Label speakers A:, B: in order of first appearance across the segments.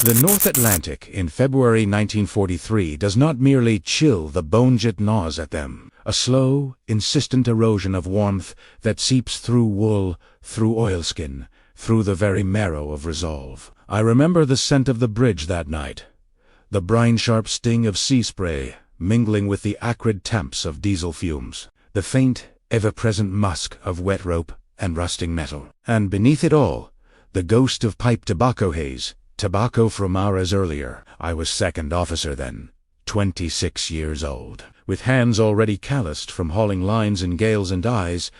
A: The North Atlantic in February 1943 does not merely chill the bones it gnaws at them, a slow, insistent erosion of warmth that seeps through wool, through oilskin, through the very marrow of resolve. I remember the scent of the bridge that night, the brine-sharp sting of sea spray mingling with the acrid temps of diesel fumes, the faint, ever-present musk of wet rope and rusting metal, and beneath it all, the ghost of pipe tobacco haze, tobacco from hours earlier. I was second officer then, 26 years old, with hands already calloused from hauling lines in gales and eyes,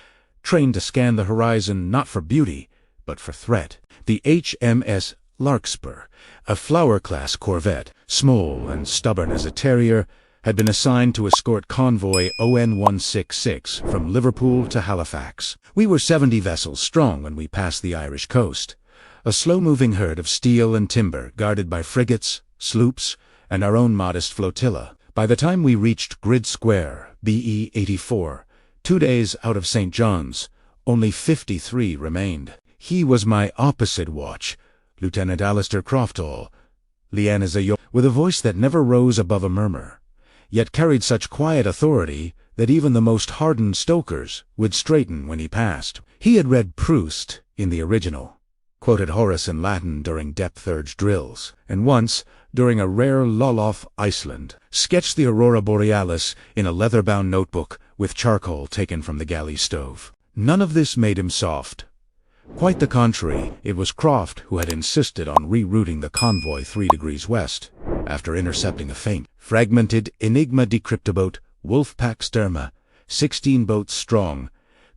A: trained to scan the horizon not for beauty, but for threat. The HMS Larkspur, a Flower-class corvette, small and stubborn as a terrier, had been assigned to escort Convoy ON-166 from Liverpool to Halifax. We were 70 vessels strong when we passed the Irish coast, a slow-moving herd of steel and timber guarded by frigates, sloops, and our own modest flotilla. By the time we reached Grid Square, BE 84, 2 days out of St. John's, only 53 remained. He was my opposite watch, Lieutenant Alistair Croftall, with a voice that never rose above a murmur, yet carried such quiet authority that even the most hardened stokers would straighten when he passed. He had read Proust in the original, quoted Horace in Latin during depth-urge drills, and once, during a rare lull off Iceland, sketched the aurora borealis in a leather-bound notebook with charcoal taken from the galley stove. None of this made him soft. Quite the contrary, it was Croft who had insisted on rerouting the convoy 3 degrees west, after intercepting a faint, fragmented Enigma decryptoboat, Wolfpack Sterma, 16 boats strong,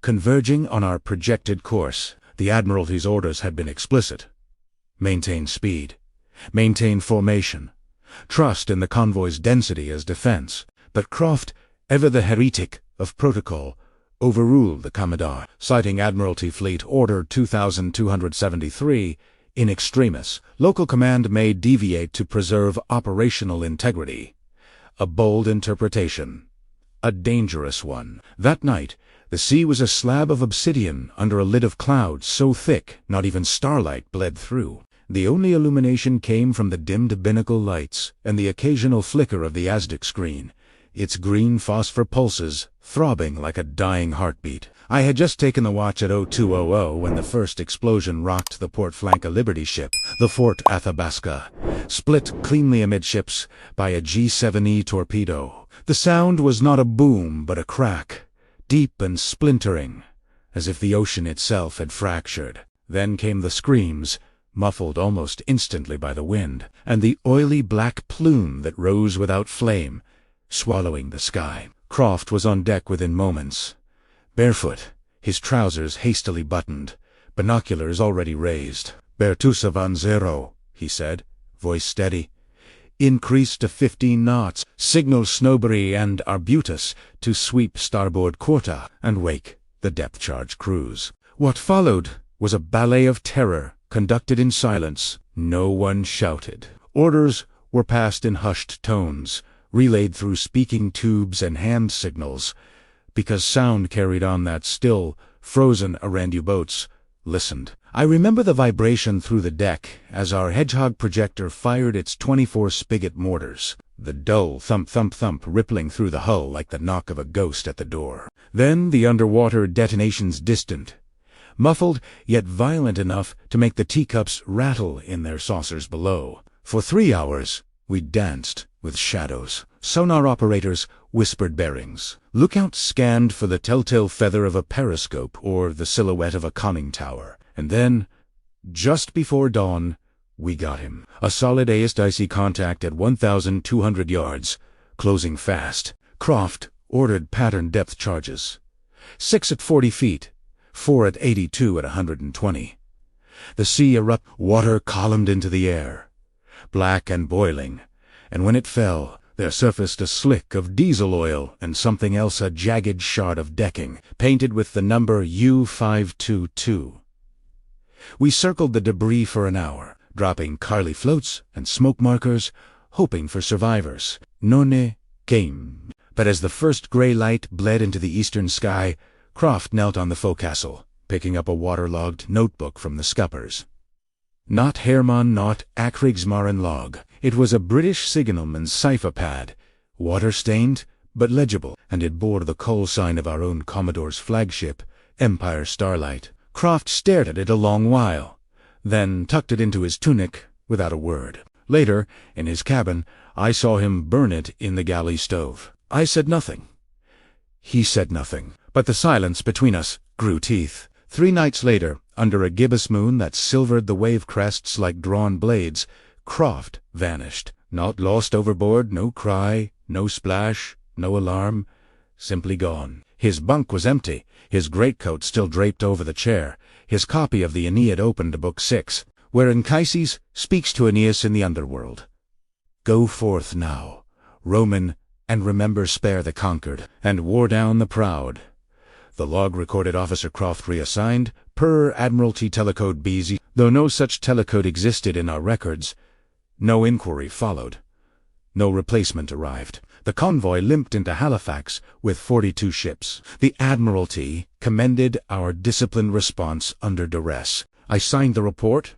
A: converging on our projected course. The Admiralty's orders had been explicit. Maintain speed. Maintain formation. Trust in the convoy's density as defense. But Croft, ever the heretic of protocol, overruled the Commodore, citing Admiralty Fleet Order 2273, in extremis, local command may deviate to preserve operational integrity. A bold interpretation. A dangerous one. That night, the sea was a slab of obsidian under a lid of clouds so thick not even starlight bled through. The only illumination came from the dimmed binnacle lights and the occasional flicker of the ASDIC screen, its green phosphor pulses throbbing like a dying heartbeat. I had just taken the watch at 0200 when the first explosion rocked the port flank of Liberty ship, the Fort Athabasca, split cleanly amidships by a G7E torpedo. The sound was not a boom but a crack, deep and splintering, as if the ocean itself had fractured. Then came the screams, muffled almost instantly by the wind, and the oily black plume that rose without flame, swallowing the sky. Croft was on deck within moments, barefoot, his trousers hastily buttoned, binoculars already raised. "Bertusa van zero," he said, voice steady. "Increase to 15 knots. Signal Snowbury and Arbutus to sweep starboard quarter and wake the depth-charge cruise." What followed was a ballet of terror conducted in silence. No one shouted. Orders were passed in hushed tones, relayed through speaking tubes and hand signals, because sound carried on that still, frozen Arandu boats listened. I remember the vibration through the deck as our Hedgehog projector fired its 24-spigot mortars, the dull thump-thump-thump rippling through the hull like the knock of a ghost at the door. Then the underwater detonations distant, muffled yet violent enough to make the teacups rattle in their saucers below. For 3 hours we danced with shadows. Sonar operators whispered bearings. Lookouts scanned for the telltale feather of a periscope or the silhouette of a conning tower. And then, just before dawn, we got him. A solid ASDIC contact at 1,200 yards, closing fast. Croft ordered pattern depth charges. 6 at 40 feet, 4 at 82 at 120. The sea erupted, water columned into the air, black and boiling, and when it fell, there surfaced a slick of diesel oil and something else, a jagged shard of decking, painted with the number U522. We circled the debris for an hour, dropping Carly floats and smoke markers, hoping for survivors. None came. But as the first grey light bled into the eastern sky, Croft knelt on the forecastle, picking up a waterlogged notebook from the scuppers. Not Hermann, not Akriegsmarine log. It was a British signalman's cipher pad, water-stained but legible, and it bore the call sign of our own Commodore's flagship, Empire Starlight. Croft stared at it a long while, then tucked it into his tunic without a word. Later, in his cabin, I saw him burn it in the galley stove. I said nothing. He said nothing, but the silence between us grew teeth. 3 nights later, under a gibbous moon that silvered the wave crests like drawn blades, Croft vanished. Not lost overboard, no cry, no splash, no alarm, simply gone. His bunk was empty, his greatcoat still draped over the chair, his copy of the Aeneid open to Book 6, where Anchises speaks to Aeneas in the underworld. Go forth now, Roman, and remember spare the conquered, and war down the proud. The log recorded Officer Croft reassigned, per Admiralty Telecode BZ. Though no such telecode existed in our records, no inquiry followed. No replacement arrived. The convoy limped into Halifax with 42 ships. The Admiralty commended our disciplined response under duress. I signed the report.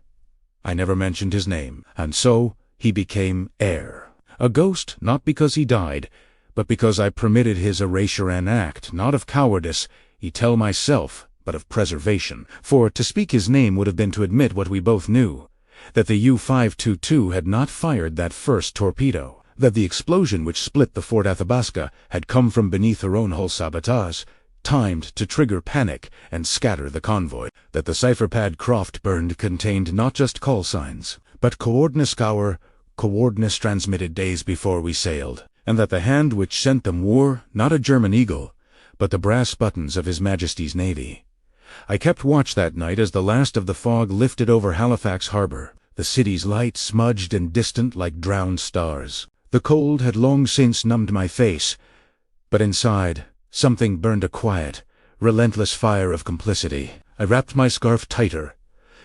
A: I never mentioned his name, and so he became heir. A ghost, not because he died, but because I permitted his erasure an act, not of cowardice, tell myself, but of preservation. For to speak his name would have been to admit what we both knew, that the U-522 had not fired that first torpedo, that the explosion which split the Fort Athabasca had come from beneath her own hull sabotage, timed to trigger panic and scatter the convoy, that the cipher pad Croft burned contained not just call signs, but coordinate scour, coordinates transmitted days before we sailed, and that the hand which sent them wore not a German eagle, but the brass buttons of His Majesty's Navy. I kept watch that night as the last of the fog lifted over Halifax Harbour, the city's lights smudged and distant like drowned stars. The cold had long since numbed my face, but inside something burned a quiet, relentless fire of complicity. I wrapped my scarf tighter,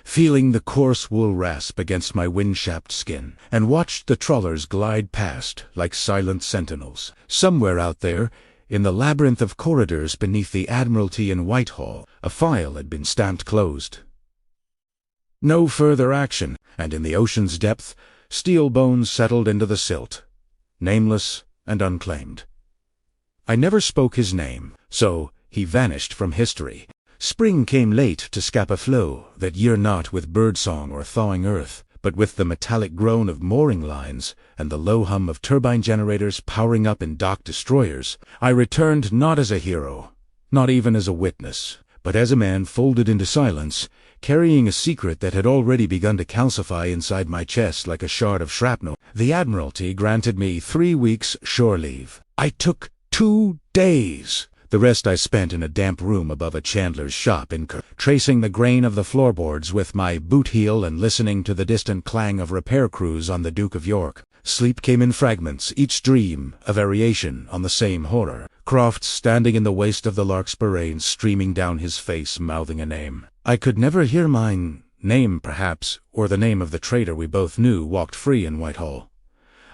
A: feeling the coarse wool rasp against my wind-chapped skin, and watched the trawlers glide past like silent sentinels. Somewhere out there, in the labyrinth of corridors beneath the Admiralty in Whitehall, a file had been stamped closed. No further action, and in the ocean's depth, steel bones settled into the silt, nameless and unclaimed. I never spoke his name, so he vanished from history. Spring came late to Scapa Flow, that year not with birdsong or thawing earth, but with the metallic groan of mooring lines and the low hum of turbine generators powering up in dock destroyers. I returned not as a hero, not even as a witness, but as a man folded into silence, carrying a secret that had already begun to calcify inside my chest like a shard of shrapnel. The Admiralty granted me 3 weeks shore leave. I took 2 days. The rest I spent in a damp room above a chandler's shop in tracing the grain of the floorboards with my boot heel and listening to the distant clang of repair crews on the Duke of York. Sleep came in fragments, each dream a variation on the same horror. Croft standing in the waist of the Larkspur streaming down his face, mouthing a name. I could never hear mine name, perhaps, or the name of the trader we both knew walked free in Whitehall.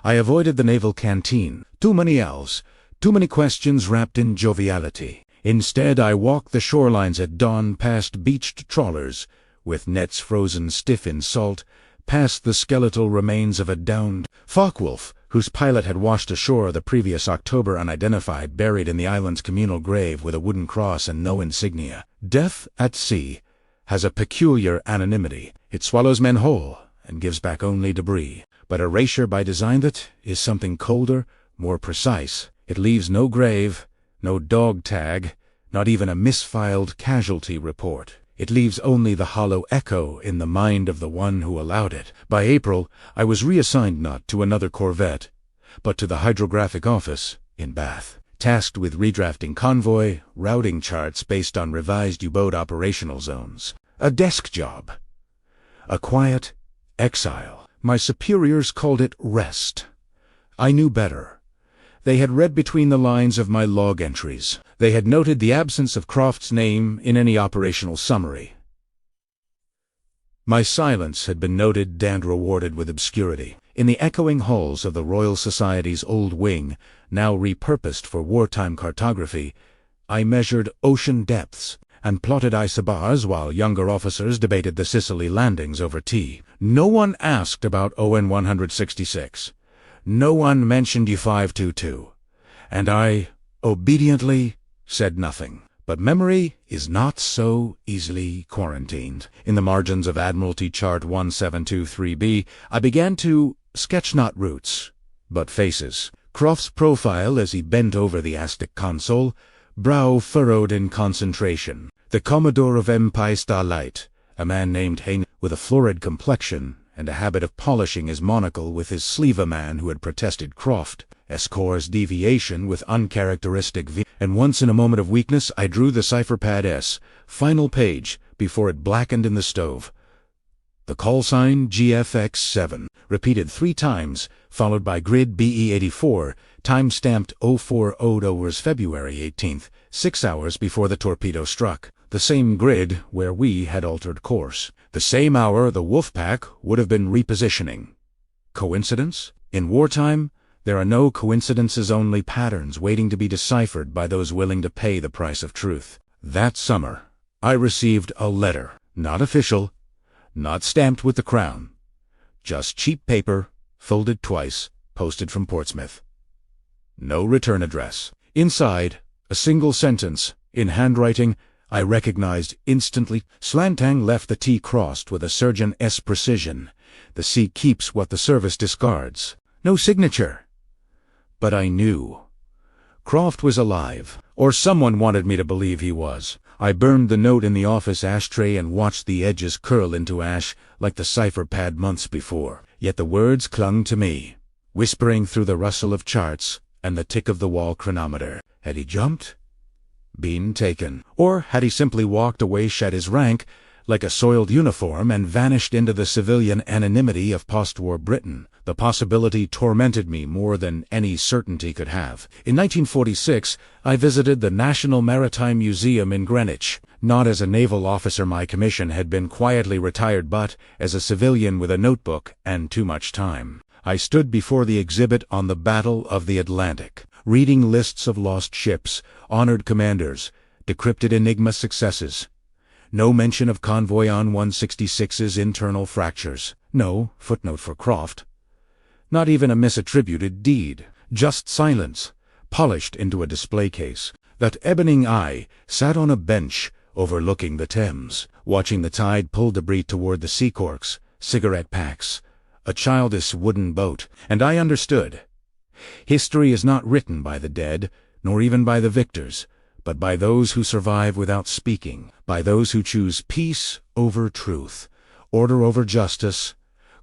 A: I avoided the naval canteen. Too many elves. Too many questions wrapped in joviality. Instead, I walked the shorelines at dawn past beached trawlers, with nets frozen stiff in salt, past the skeletal remains of a downed Focke-Wulf, whose pilot had washed ashore the previous October unidentified, buried in the island's communal grave with a wooden cross and no insignia. Death at sea has a peculiar anonymity. It swallows men whole and gives back only debris. But erasure by design that is something colder, more precise. It leaves no grave, no dog tag, not even a misfiled casualty report. It leaves only the hollow echo in the mind of the one who allowed it. By April, I was reassigned not to another Corvette, but to the hydrographic office in Bath, tasked with redrafting Convoy, routing charts based on revised U-boat operational zones. A desk job. A quiet exile. My superiors called it rest. I knew better. They had read between the lines of my log entries. They had noted the absence of Croft's name in any operational summary. My silence had been noted and rewarded with obscurity. In the echoing halls of the Royal Society's old wing, now repurposed for wartime cartography, I measured ocean depths and plotted isobars while younger officers debated the Sicily landings over tea. No one asked about ON 166. No one mentioned U522. And I, obediently, said nothing. But memory is not so easily quarantined. In the margins of Admiralty Chart 1723B, I began to sketch not routes, but faces. Croft's profile as he bent over the Aztec console, brow furrowed in concentration. The Commodore of Empire Starlight, a man named Hayne, with a florid complexion and a habit of polishing his monocle with his sleeve, a man who had protested Croft. S-course deviation with uncharacteristic V, and once in a moment of weakness I drew the cipher pad S, final page, before it blackened in the stove. The call sign GFX7, repeated 3 times, followed by grid BE84, time-stamped 040 hours February 18th, 6 hours before the torpedo struck. The same grid where we had altered course. The same hour the Wolfpack would have been repositioning. Coincidence? In wartime, there are no coincidences, only patterns waiting to be deciphered by those willing to pay the price of truth. That summer, I received a letter, not official, not stamped with the crown, just cheap paper, folded twice, posted from Portsmouth. No return address. Inside, a single sentence, in handwriting I recognized instantly. Slantang left the T crossed with a Surgeon S precision. The C keeps what the service discards. No signature. But I knew. Croft was alive, or someone wanted me to believe he was. I burned the note in the office ashtray and watched the edges curl into ash like the cipher pad months before. Yet the words clung to me, whispering through the rustle of charts and the tick of the wall chronometer. Had he jumped? Been taken? Or had he simply walked away, shed his rank like a soiled uniform, and vanished into the civilian anonymity of post-war Britain? The possibility tormented me more than any certainty could have. In 1946, I visited the National Maritime Museum in Greenwich, not as a naval officer, my commission had been quietly retired, but as a civilian with a notebook and too much time. I stood before the exhibit on the Battle of the Atlantic, reading lists of lost ships, honored commanders, decrypted Enigma successes. No mention of Convoy on 166's internal fractures. No footnote for Croft. Not even a misattributed deed. Just silence, polished into a display case. That ebony eye sat on a bench overlooking the Thames, watching the tide pull debris toward the sea corks, cigarette packs, a childish wooden boat. And I understood. History is not written by the dead, nor even by the victors, but by those who survive without speaking, by those who choose peace over truth, order over justice,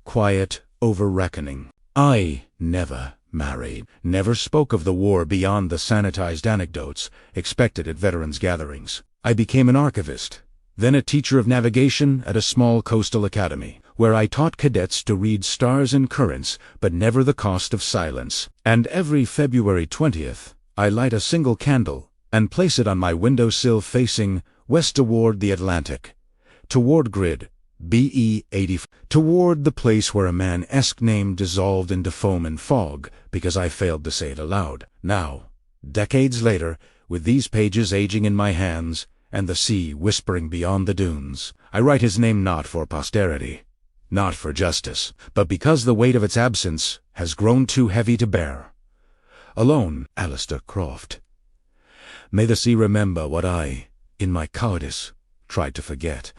A: quiet over reckoning. I never married, never spoke of the war beyond the sanitized anecdotes expected at veterans' gatherings. I became an archivist, then a teacher of navigation at a small coastal academy, where I taught cadets to read stars and currents, but never the cost of silence. And every February 20th, I light a single candle and place it on my windowsill facing west toward the Atlantic, toward grid BE80, toward the place where a man-esque name dissolved into foam and fog because I failed to say it aloud. Now, decades later, with these pages aging in my hands and the sea whispering beyond the dunes, I write his name not for posterity, not for justice, but because the weight of its absence has grown too heavy to bear. Alone, Alistair Croft. May the sea remember what I, in my cowardice, tried to forget.